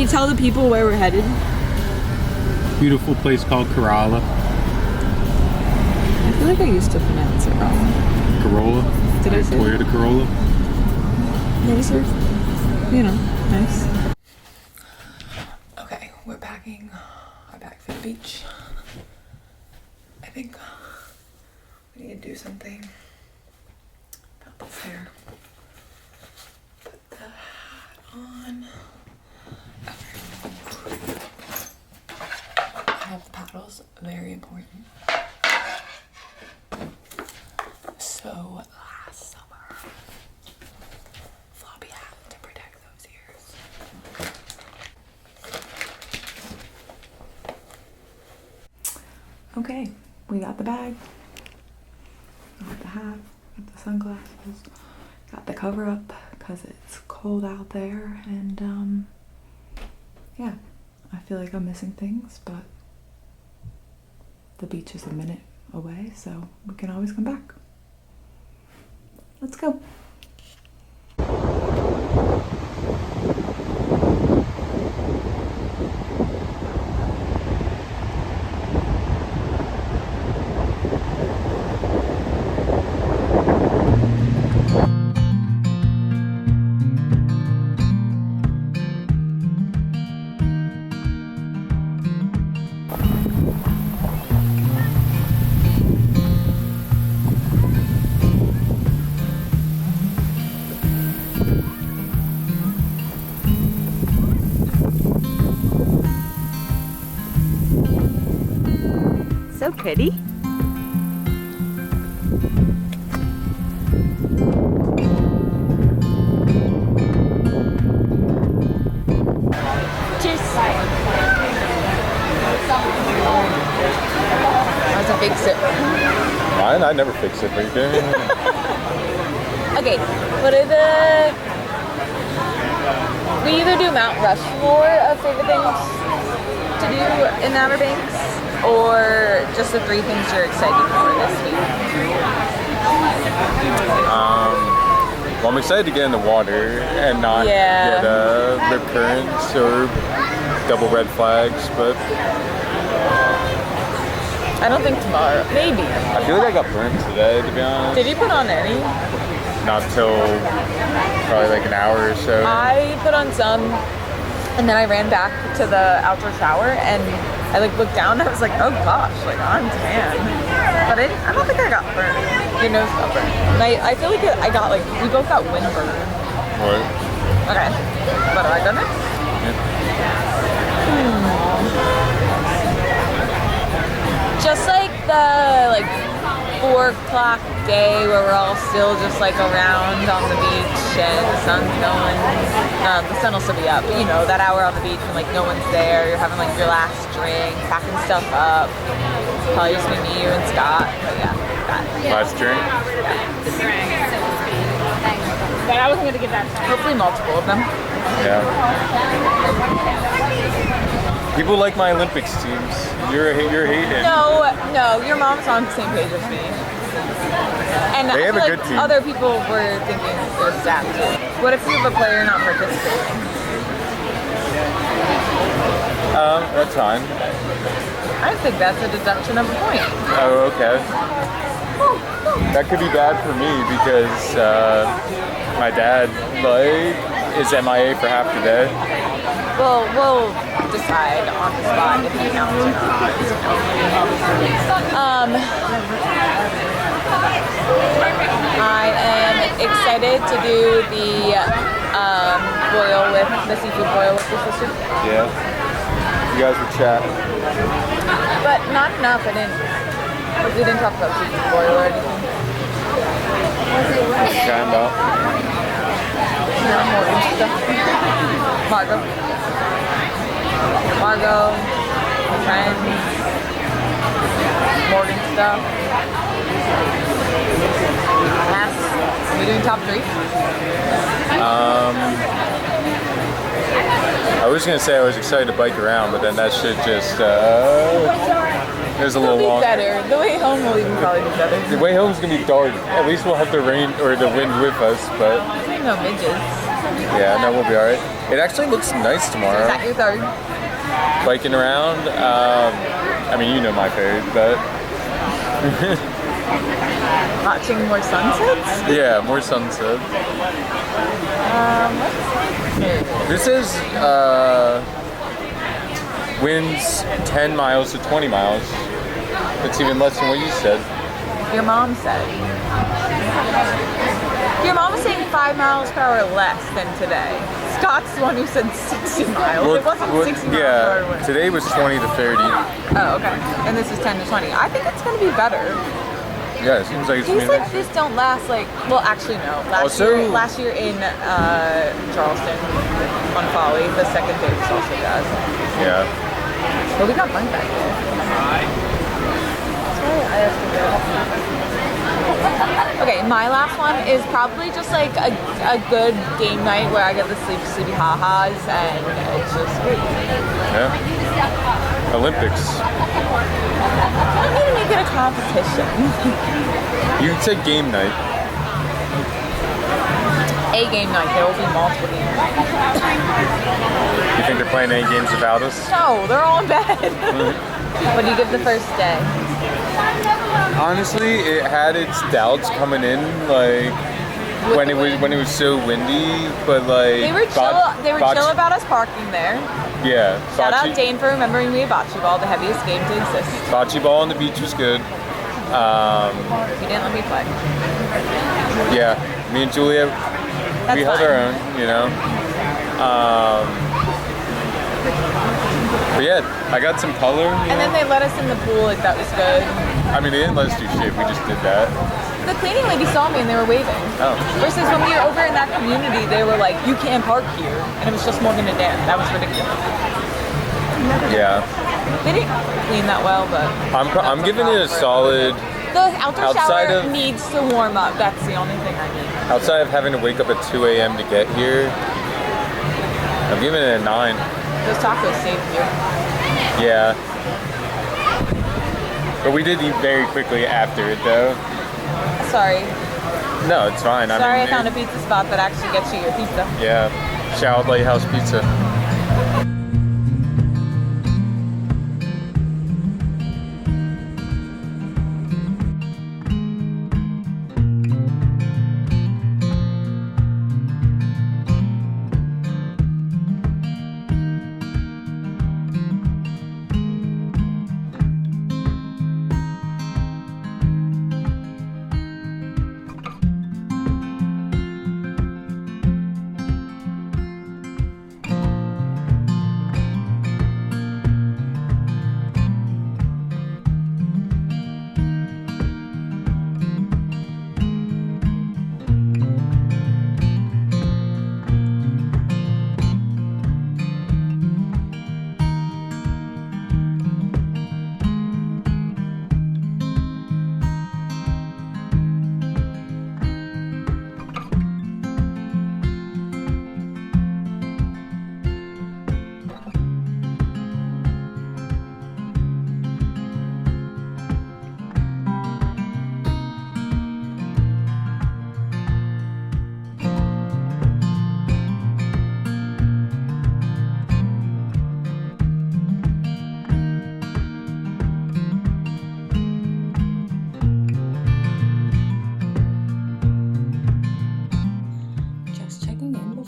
you tell the people where we're headed? Beautiful place called Kerala. I feel like I used to pronounce it wrong. Corolla. Did I say Toyota Corolla. Nicer. You know, nice. Okay, we're packing. I packed for the beach. I think we need to do something about this hair. Put the hat on. Okay. I have the paddles, very important. So last summer, floppy hat to protect those ears. Okay, we got the bag, got the hat, got the sunglasses, got the cover up because it's cold out there, and yeah, I feel like I'm missing things, but the beach is a minute away, so we can always come back. Let's go. So pretty. Cheers. That's a big sip. Mine? I never fix it, but you can. Okay, what are the... We either do Mount Rushmore of favorite things to do in the Outer Banks, or just the 3 things you're excited for this week? Well, I'm excited to get in the water and not get rip currents or double red flags, but I don't think tomorrow. Maybe. I feel like I got burned today, to be honest. Did you put on any? Not till probably like an hour or so. I put on some, and then I ran back to the outdoor shower, and I like looked down and I was like, oh gosh, like I'm tan. But I don't think I got burned. Your nose got burned. And I feel like I got like, we both got windburn. What? Okay. What, do I go next? Yeah. Just like the 4 o'clock day where we're all still just like around on the beach and the sun's going, the sun will still be up, but you know, that hour on the beach when like no one's there, you're having like your last drink, packing stuff up, probably just gonna be you and Scott, but yeah, that. Last drink? But I wasn't gonna get that. Hopefully multiple of them. Yeah. People like my Olympics teams. You're hating. No, your mom's on the same page as me. And they have I feel a good team. Other people were thinking it was that too. What if you have a player not participating? That's fine. I think that's a deduction of a point. Oh, okay. That could be bad for me because my dad is MIA for half the day. Well, we'll decide on the spot if he counts or not. I am excited to do the seafood boil with your sister. Yeah. You guys were chatting. But not enough. We didn't talk about seafood boil or anything. What are you talking about? No, more stuff. Margot, friends, Morgan stuff. Yes. Are we doing top 3? I was gonna say I was excited to bike around, but then that shit just there's a little It'll be longer. better. The way home will even probably be better. The way home's gonna be dark. At least we'll have the rain or the wind with us, but No midgets. Yeah, no, we'll be all right. It actually looks nice Is tomorrow. that your third? Biking around. I mean, you know my third, but Watching more sunsets? yeah, more sunset. This is winds 10 miles to 20 miles. It's even less than what you said. Your mom said. Your mom was saying 5 miles per hour less than today. Scott's the one who said 60 miles. It wasn't 60 miles per hour. Yeah, today was 20 to 30. Oh, okay. And this is 10 to 20. I think it's going to be better. Yeah, it seems like it's Days been like this don't last like, well, actually no. Last year in Charleston on Folly, the second day was also bad. Yeah. But we got fun back there. Okay, my last one is probably just like a good game night where I get the sleepy ha-has and it's just great. Yeah. Olympics. I need to make it a competition. You said game night. A game night, there will be multiple game nights. You think they're playing any games without us? No, they're all in bed. What do you give the first day? Honestly, it had its doubts coming in, like when it was so windy, but like They were chill about us parking there. Yeah, Shout out Dane for remembering me a bocce ball, the heaviest game to exist. bocce ball on the beach was good. You didn't let me play. Yeah, me and Julia, That's we held fine. our own, you know. But yeah, I got some color. And then they let us in the pool, like that was good. I mean, they didn't let us do shit. We just did that. The cleaning lady saw me and they were waving. Oh. Versus when we were over in that community, they were like, you can't park here. And it was just Morgan and Dan. That was ridiculous. Yeah. They didn't clean that well, but... I'm giving it a solid. The outdoor Outside shower of- needs to warm up. That's the only thing I need. Outside of having to wake up at 2 a.m. to get here, I'm giving it a 9. Those tacos saved you. Yeah. But we did eat very quickly after it, though. Sorry. No, it's fine. Sorry, I found a pizza spot that actually gets you your pizza. Yeah. Shout out Lighthouse Pizza.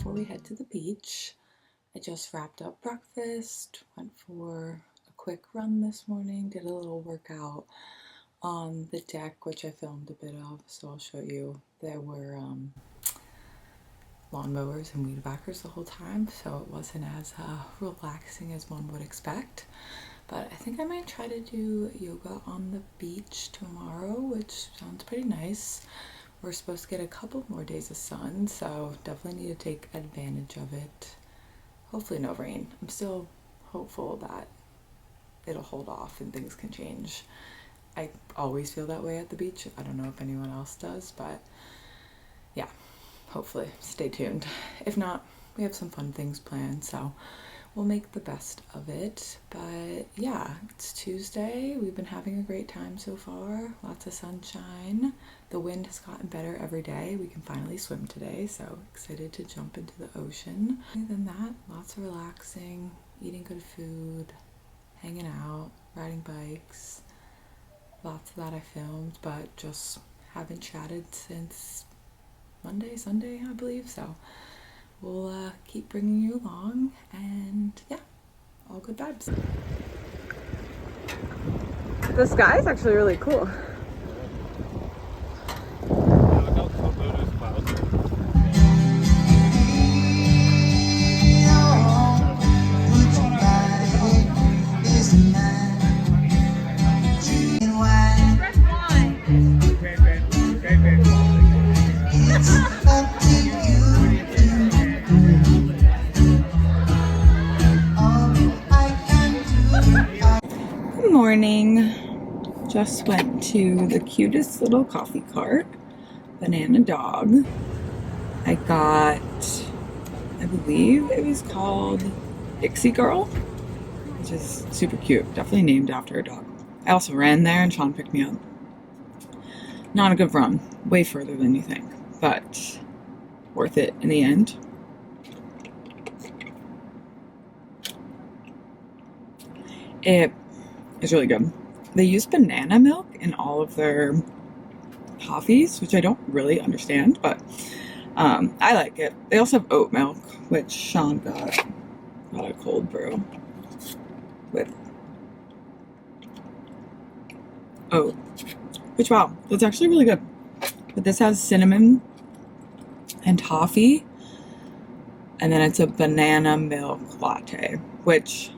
before we head to the beach. I just wrapped up breakfast, went for a quick run this morning, did a little workout on the deck, which I filmed a bit of, so I'll show you. There were lawnmowers and weed whackers the whole time, so it wasn't as relaxing as one would expect. But I think I might try to do yoga on the beach tomorrow, which sounds pretty nice. We're supposed to get a couple more days of sun, so definitely need to take advantage of it. Hopefully no rain. I'm still hopeful that it'll hold off and things can change. I always feel that way at the beach. I don't know if anyone else does, but yeah, hopefully stay tuned. If not, we have some fun things planned, so we'll make the best of it. But yeah, it's Tuesday. We've been having a great time so far. Lots of sunshine. The wind has gotten better every day. We can finally swim today, so excited to jump into the ocean. Other than that, lots of relaxing, eating good food, hanging out, riding bikes. Lots of that I filmed, but just haven't chatted since Sunday, I believe. So we'll keep bringing you along, and yeah, all good vibes. The sky is actually really cool. Good morning. Just went to the cutest little coffee cart, Banana Dog. I got, I believe it was called Dixie Girl, which is super cute. Definitely named after a dog. I also ran there and Sean picked me up. Not a good run. Way further than you think, but worth it in the end. It is really good. They use banana milk in all of their coffees, which I don't really understand, but I like it. They also have oat milk, which Sean got a cold brew with oat, which, wow, that's actually really good. But this has cinnamon and toffee, and then it's a banana milk latte, which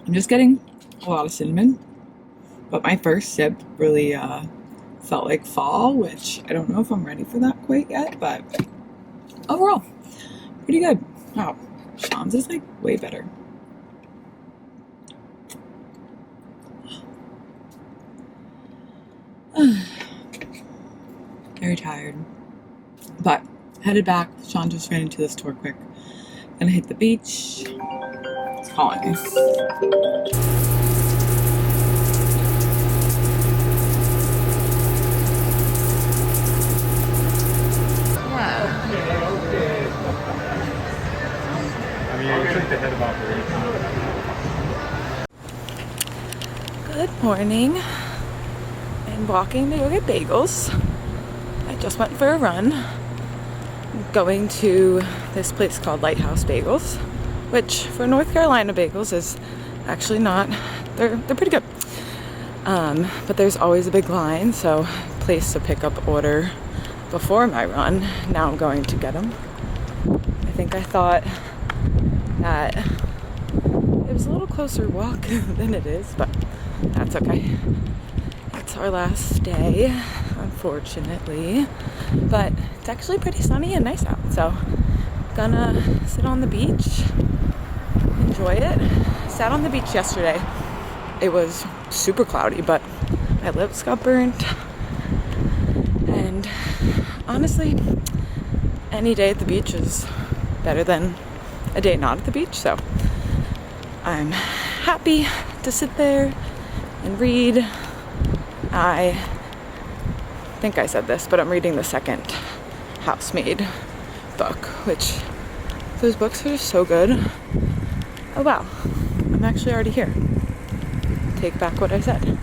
I'm just getting a lot of cinnamon, but my first sip really felt like fall, which I don't know if I'm ready for that quite yet, but overall, pretty good. Wow, Sean's is like way better. Very tired, but headed back. Sean just ran into the store quick. Gonna hit the beach. It's calling me. I mean, you took the head of operation. Good morning. I'm walking to go get bagels. I just went for a run. I'm going to this place called Lighthouse Bagels, which for North Carolina bagels is actually not, they're pretty good. But there's always a big line, so place to pick up order before my run. Now I'm going to get them. I think I thought that it was a little closer walk than it is, but that's okay. It's our last day, unfortunately, but it's actually pretty sunny and nice out, so gonna sit on the beach, enjoy it. Sat on the beach yesterday. It was super cloudy, but my lips got burnt, and honestly, any day at the beach is better than a day not at the beach, so I'm happy to sit there and read. I think I said this, but I'm reading the second Housemaid book, which those books are just so good. Oh wow, I'm actually already here. Take back what I said.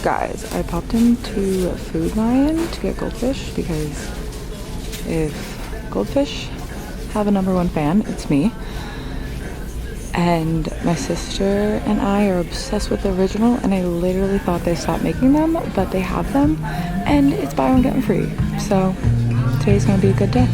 Guys, I popped into Food Lion to get goldfish because if goldfish have a #1 fan, it's me. And my sister and I are obsessed with the original, and I literally thought they stopped making them, but they have them, and it's buy one get one free. So today's gonna be a good day.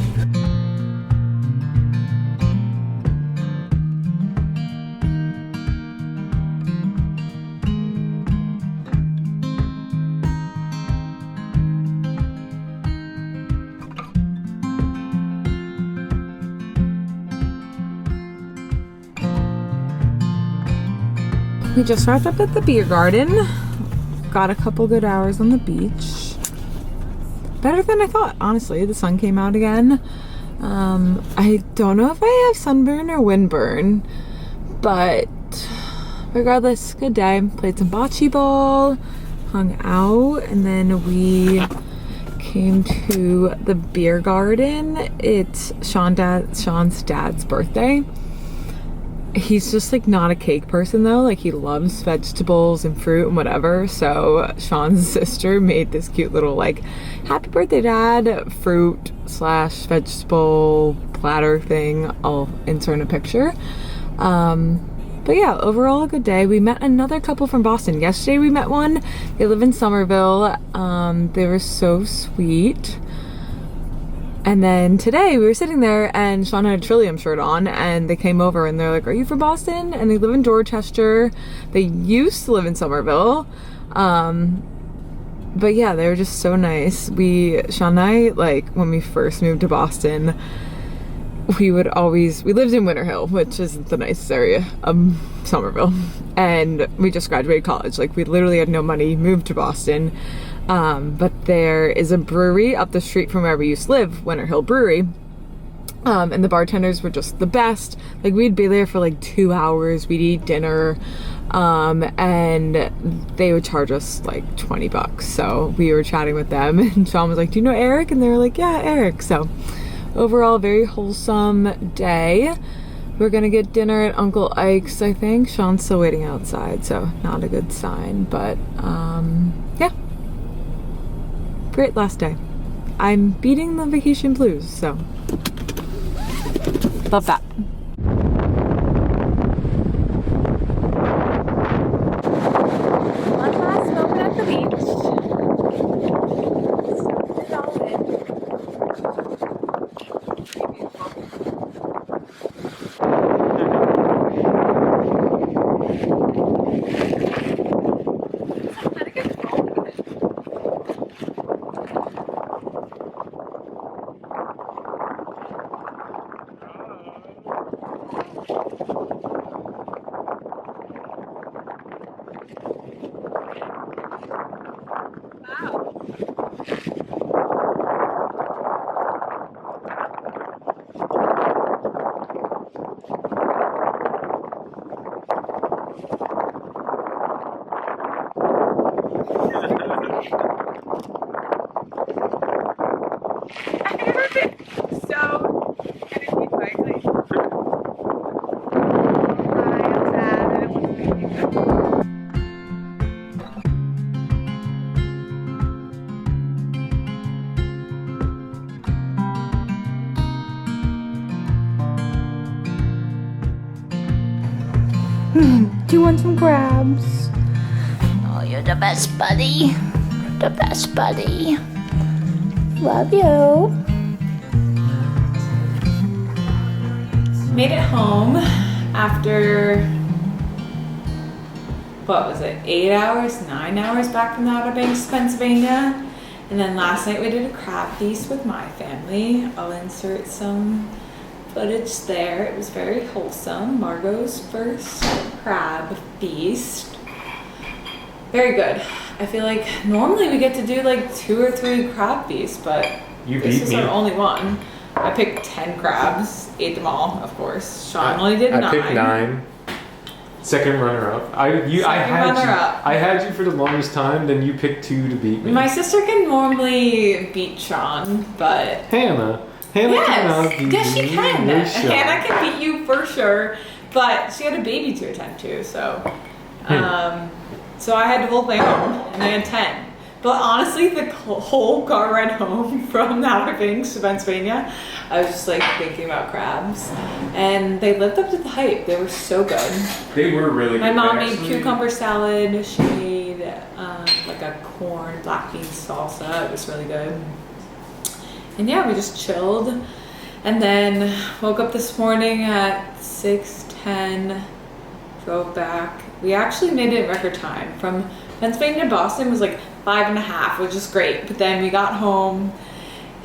We just wrapped up at the beer garden. Got a couple good hours on the beach. better than I thought, honestly. The sun came out again. I don't know if I have sunburn or windburn, but regardless, good day. Played some bocce ball, hung out, and then we came to the beer garden. It's Sean's dad's birthday. He's just like not a cake person though. Like he loves vegetables and fruit and whatever. So Sean's sister made this cute little like happy birthday dad fruit / vegetable platter thing. I'll insert a picture. But yeah, overall a good day. We met another couple from Boston. Yesterday we met one. They live in Somerville. They were so sweet. And then today we were sitting there and Sean had a Trillium shirt on and they came over and they're like, are you from Boston? And they live in Dorchester. They used to live in Somerville. But yeah, they were just so nice. Sean and I, like when we first moved to Boston, we lived in Winter Hill, which isn't the nicest area of Somerville. And we just graduated college. Like we literally had no money, moved to Boston. But there is a brewery up the street from where we used to live, Winter Hill Brewery. And the bartenders were just the best. Like we'd be there for like 2 hours, we'd eat dinner, and they would charge us like $20. So we were chatting with them and Sean was like, do you know Eric? And they were like, yeah, Eric. So overall, very wholesome day. We're gonna get dinner at Uncle Ike's, I think. Sean's still waiting outside, so not a good sign, but yeah. Great last day. I'm beating the vacation blues, so love that. One last moment at the beach. Do you want some crabs? Oh, you're the best buddy. The best buddy. Love you. Made it home after, what was it, 8 hours, 9 hours back from the Outer Banks, Pennsylvania. And then last night we did a crab feast with my family. I'll insert some footage there. It was very wholesome. Margot's first crab feast. Very good. I feel like normally we get to do like 2 or 3 crab feasts, but this is our only one. I picked 10 crabs, ate them all, of course. Sean only did 9. I picked 9. Second runner-up. I had you for the longest time. Then you picked 2 to beat me. My sister can normally beat Sean, but Hannah cannot beat yes, she me. can. No shot. Hannah can beat you for sure, but she had a baby to attend to, so so I had to hold my own, and I had 10. But honestly, the whole car ride home from the Outer Banks to Pennsylvania, I was just like thinking about crabs, and they lived up to the hype. They were so good. They were really good. My mom made cucumber salad. She made like a corn black bean salsa. It was really good. And yeah, we just chilled, and then woke up this morning at 6:10. Drove back. We actually made it in record time. From Pennsylvania to Boston was like 5.5, which is great. But then we got home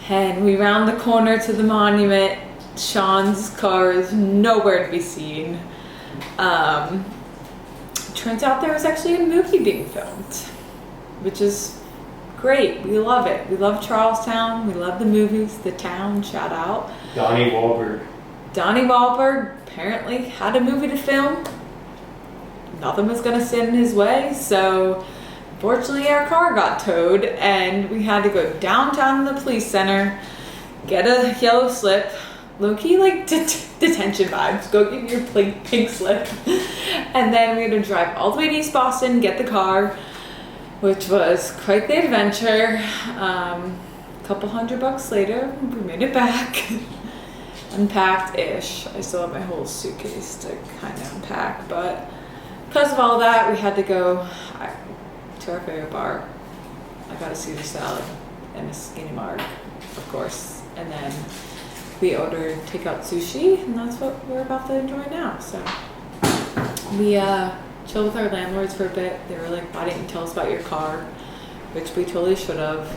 and we round the corner to the monument. Sean's car is nowhere to be seen. Turns out there was actually a movie being filmed, which is great. We love it. We love Charlestown. We love the movies, the town, shout out. Donnie Wahlberg. Donnie Wahlberg apparently had a movie to film. Nothing was gonna stand in his way, so fortunately our car got towed and we had to go downtown to the police center, get a yellow slip, low-key like detention vibes, go get your pink slip, and then we had to drive all the way to East Boston, get the car, which was quite the adventure. A couple $100 later, we made it back. Unpacked-ish. I still have my whole suitcase to kind of unpack, but because of all that, we had to go to our favorite bar. I got a Caesar salad and a skinny marg, of course, and then we ordered takeout sushi, and that's what we're about to enjoy now. So we chilled with our landlords for a bit. They were like, "Why didn't you tell us about your car?" Which we totally should have.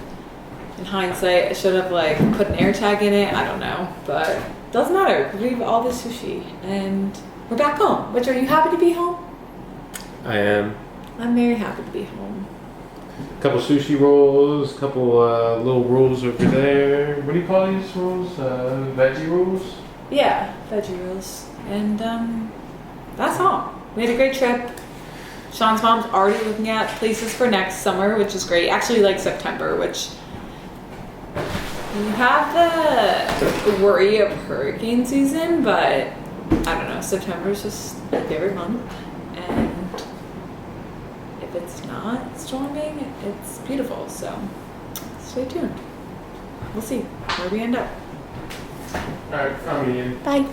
In hindsight, I should have like put an air tag in it. I don't know, but doesn't matter. We have all the sushi, and we're back home. Which, are you happy to be home? I am. I'm very happy to be home. Couple sushi rolls, couple little rolls over there. What do you call these rolls? Veggie rolls? Yeah, veggie rolls. And that's all. We had a great trip. Sean's mom's already looking at places for next summer, which is great. Actually, like September, which you have the worry of hurricane season, but I don't know. September is just my favorite month. And if it's not storming, it's beautiful. So stay tuned. We'll see where we end up. Alright, I'm in. Bye.